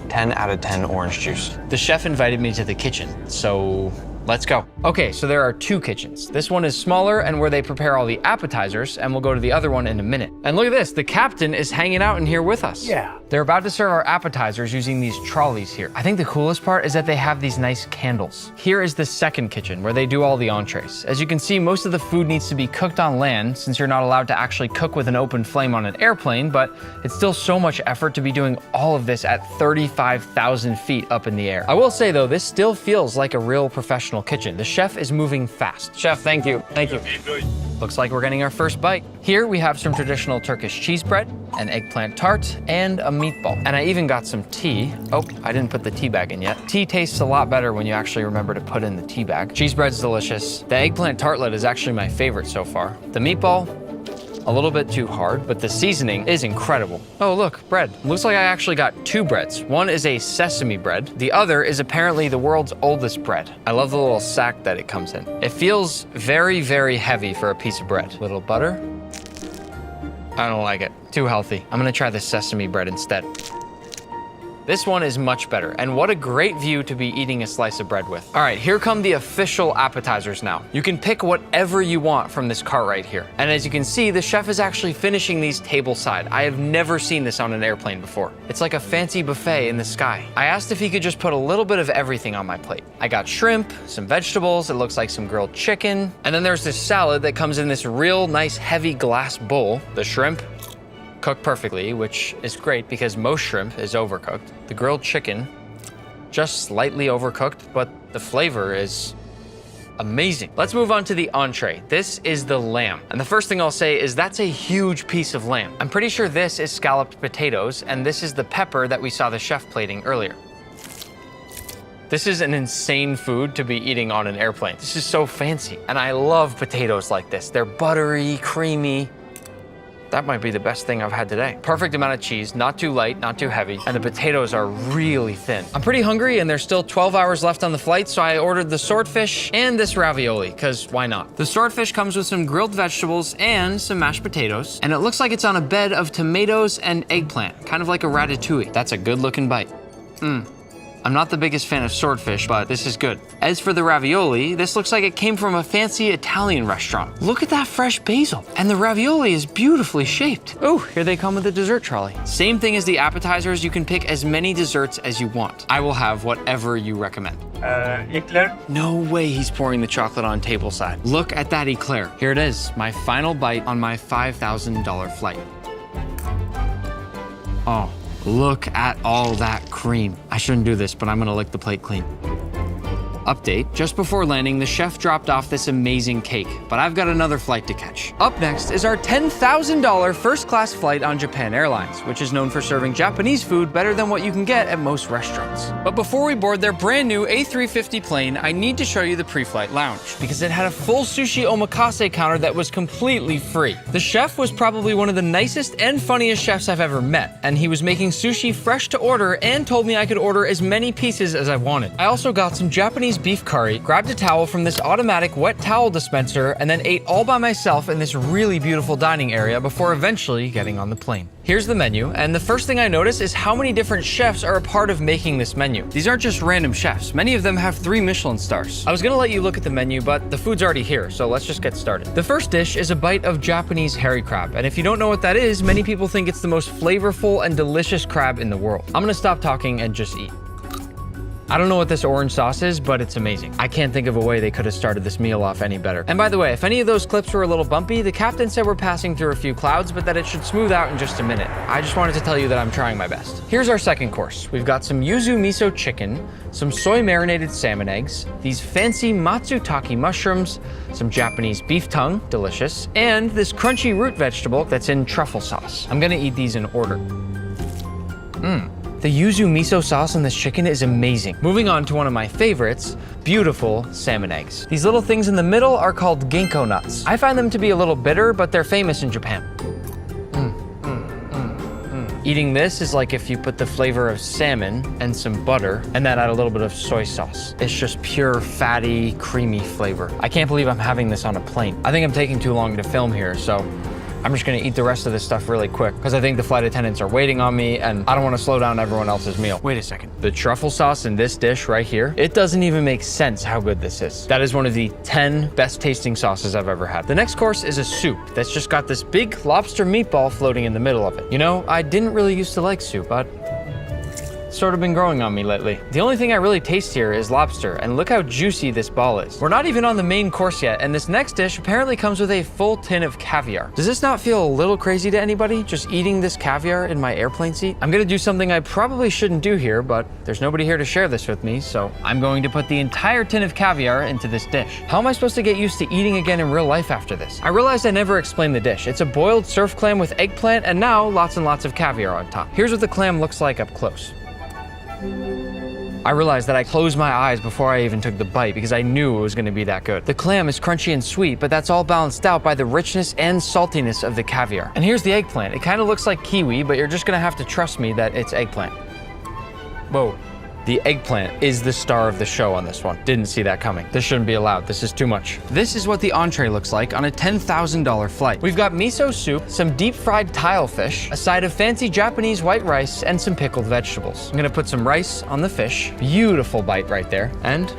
10 out of 10 orange juice. The chef invited me to the kitchen, so let's go. Okay, so there are two kitchens. This one is smaller and where they prepare all the appetizers, and we'll go to the other one in a minute. And look at this, the captain is hanging out in here with us. Yeah. They're about to serve our appetizers using these trolleys here. I think the coolest part is that they have these nice candles. Here is the second kitchen where they do all the entrees. As you can see, most of the food needs to be cooked on land since you're not allowed to actually cook with an open flame on an airplane, but it's still so much effort to be doing all of this at 35,000 feet up in the air. I will say though, this still feels like a real professional kitchen. The chef is moving fast. Chef, thank you. Thank you. Looks like we're getting our first bite. Here we have some traditional Turkish cheese bread, an eggplant tart, and a meatball. And I even got some tea. Oh, I didn't put the tea bag in yet. Tea tastes a lot better when you actually remember to put in the tea bag. Cheese bread's delicious. The eggplant tartlet is actually my favorite so far. The meatball, a little bit too hard, but the seasoning is incredible. Oh, look, bread. Looks like I actually got two breads. One is a sesame bread. The other is apparently the world's oldest bread. I love the little sack that it comes in. It feels very, very heavy for a piece of bread. Little butter. I don't like it. Too healthy. I'm gonna try the sesame bread instead. This one is much better, and what a great view to be eating a slice of bread with. All right, here come the official appetizers now. You can pick whatever you want from this cart right here. And as you can see, the chef is actually finishing these table side. I have never seen this on an airplane before. It's like a fancy buffet in the sky. I asked if he could just put a little bit of everything on my plate. I got shrimp, some vegetables, it looks like some grilled chicken, and then there's this salad that comes in this real nice heavy glass bowl. The shrimp, cooked perfectly, which is great because most shrimp is overcooked. The grilled chicken, just slightly overcooked, but the flavor is amazing. Let's move on to the entree. This is the lamb. And the first thing I'll say is that's a huge piece of lamb. I'm pretty sure this is scalloped potatoes, and this is the pepper that we saw the chef plating earlier. This is an insane food to be eating on an airplane. This is so fancy. And I love potatoes like this. They're buttery, creamy. That might be the best thing I've had today. Perfect amount of cheese, not too light, not too heavy, and the potatoes are really thin. I'm pretty hungry and there's still 12 hours left on the flight, so I ordered the swordfish and this ravioli, because why not? The swordfish comes with some grilled vegetables and some mashed potatoes, and it looks like it's on a bed of tomatoes and eggplant, kind of like a ratatouille. That's a good looking bite. I'm not the biggest fan of swordfish, but this is good. As for the ravioli, this looks like it came from a fancy Italian restaurant. Look at that fresh basil. And the ravioli is beautifully shaped. Oh, here they come with the dessert trolley. Same thing as the appetizers, you can pick as many desserts as you want. I will have whatever you recommend. Eclair. No way he's pouring the chocolate on table side. Look at that eclair. Here it is, my final bite on my $5,000 flight. Oh. Look at all that cream. I shouldn't do this, but I'm gonna lick the plate clean. Update, just before landing, the chef dropped off this amazing cake, but I've got another flight to catch. Up next is our $10,000 first-class flight on Japan Airlines, which is known for serving Japanese food better than what you can get at most restaurants. But before we board their brand new A350 plane, I need to show you the pre-flight lounge, because it had a full sushi omakase counter that was completely free. The chef was probably one of the nicest and funniest chefs I've ever met, and he was making sushi fresh to order and told me I could order as many pieces as I wanted. I also got some Japanese beef curry, grabbed a towel from this automatic wet towel dispenser, and then ate all by myself in this really beautiful dining area before eventually getting on the plane. Here's the menu, and the first thing I notice is how many different chefs are a part of making this menu. These aren't just random chefs. Many of them have 3 Michelin stars. I was gonna let you look at the menu, but the food's already here, so let's just get started. The first dish is a bite of Japanese hairy crab, and if you don't know what that is, many people think it's the most flavorful and delicious crab in the world. I'm gonna stop talking and just eat. I don't know what this orange sauce is, but it's amazing. I can't think of a way they could have started this meal off any better. And by the way, if any of those clips were a little bumpy, the captain said we're passing through a few clouds, but that it should smooth out in just a minute. I just wanted to tell you that I'm trying my best. Here's our second course. We've got some yuzu miso chicken, some soy marinated salmon eggs, these fancy matsutake mushrooms, some Japanese beef tongue, delicious, and this crunchy root vegetable that's in truffle sauce. I'm gonna eat these in order. The yuzu miso sauce on this chicken is amazing. Moving on to one of my favorites, beautiful salmon eggs. These little things in the middle are called ginkgo nuts. I find them to be a little bitter, but they're famous in Japan. Eating this is like if you put the flavor of salmon and some butter and then add a little bit of soy sauce. It's just pure, fatty, creamy flavor. I can't believe I'm having this on a plane. I think I'm taking too long to film here, so I'm just gonna eat the rest of this stuff really quick because I think the flight attendants are waiting on me and I don't want to slow down everyone else's meal. Wait a second. The truffle sauce in this dish right here, it doesn't even make sense how good this is. That is one of the 10 best tasting sauces I've ever had. The next course is a soup that's just got this big lobster meatball floating in the middle of it. You know, I didn't really used to like soup, but it's sort of been growing on me lately. The only thing I really taste here is lobster, and look how juicy this ball is. We're not even on the main course yet, and this next dish apparently comes with a full tin of caviar. Does this not feel a little crazy to anybody, just eating this caviar in my airplane seat? I'm gonna do something I probably shouldn't do here, but there's nobody here to share this with me, so I'm going to put the entire tin of caviar into this dish. How am I supposed to get used to eating again in real life after this? I realized I never explained the dish. It's a boiled surf clam with eggplant, and now lots and lots of caviar on top. Here's what the clam looks like up close. I realized that I closed my eyes before I even took the bite because I knew it was going to be that good. The clam is crunchy and sweet, but that's all balanced out by the richness and saltiness of the caviar. And here's the eggplant. It kind of looks like kiwi, but you're just going to have to trust me that it's eggplant. Whoa. The eggplant is the star of the show on this one. Didn't see that coming. This shouldn't be allowed. This is too much. This is what the entree looks like on a $10,000 flight. We've got miso soup, some deep fried tile fish, a side of fancy Japanese white rice, and some pickled vegetables. I'm gonna put some rice on the fish. Beautiful bite right there. And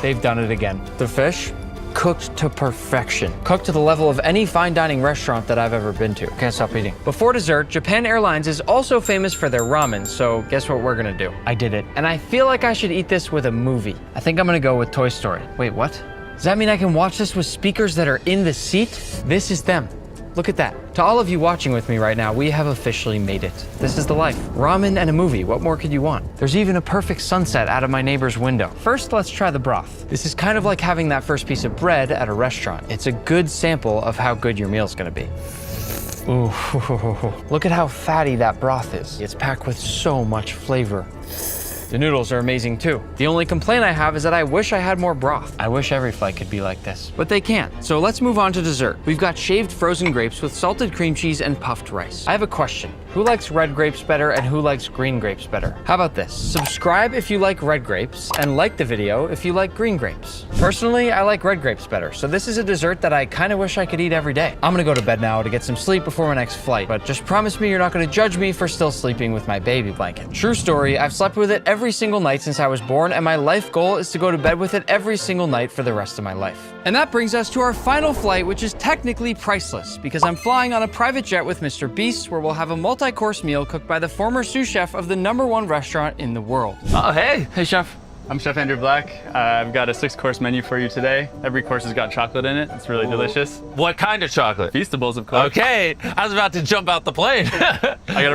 they've done it again. The fish, cooked to perfection. Cooked to the level of any fine dining restaurant that I've ever been to. Can't stop eating. Before dessert, Japan Airlines is also famous for their ramen, so guess what we're gonna do? I did it. And I feel like I should eat this with a movie. I think I'm gonna go with Toy Story. Wait, what? Does that mean I can watch this with speakers that are in the seat? This is them. Look at that. To all of you watching with me right now, we have officially made it. This is the life. Ramen and a movie. What more could you want? There's even a perfect sunset out of my neighbor's window. First, let's try the broth. This is kind of like having that first piece of bread at a restaurant. It's a good sample of how good your meal's gonna be. Ooh, look at how fatty that broth is. It's packed with so much flavor. The noodles are amazing too. The only complaint I have is that I wish I had more broth. I wish every flight could be like this, but they can't. So let's move on to dessert. We've got shaved frozen grapes with salted cream cheese and puffed rice. I have a question. Who likes red grapes better and who likes green grapes better? How about this? Subscribe if you like red grapes and like the video if you like green grapes. Personally, I like red grapes better, so this is a dessert that I kind of wish I could eat every day. I'm gonna go to bed now to get some sleep before my next flight, but just promise me you're not gonna judge me for still sleeping with my baby blanket. True story, I've slept with it every single night since I was born, and my life goal is to go to bed with it every single night for the rest of my life. And that brings us to our final flight, which is technically priceless because I'm flying on a private jet with Mr. Beast, where we'll have a multi-course meal cooked by the former sous chef of the #1 restaurant in the world. Oh, hey. Hey, chef. I'm Chef Andrew Black. I've got a 6-course menu for you today. Every course has got chocolate in it. It's really delicious. What kind of chocolate? Feastables, of course. Okay, I was about to jump out the plane. I gotta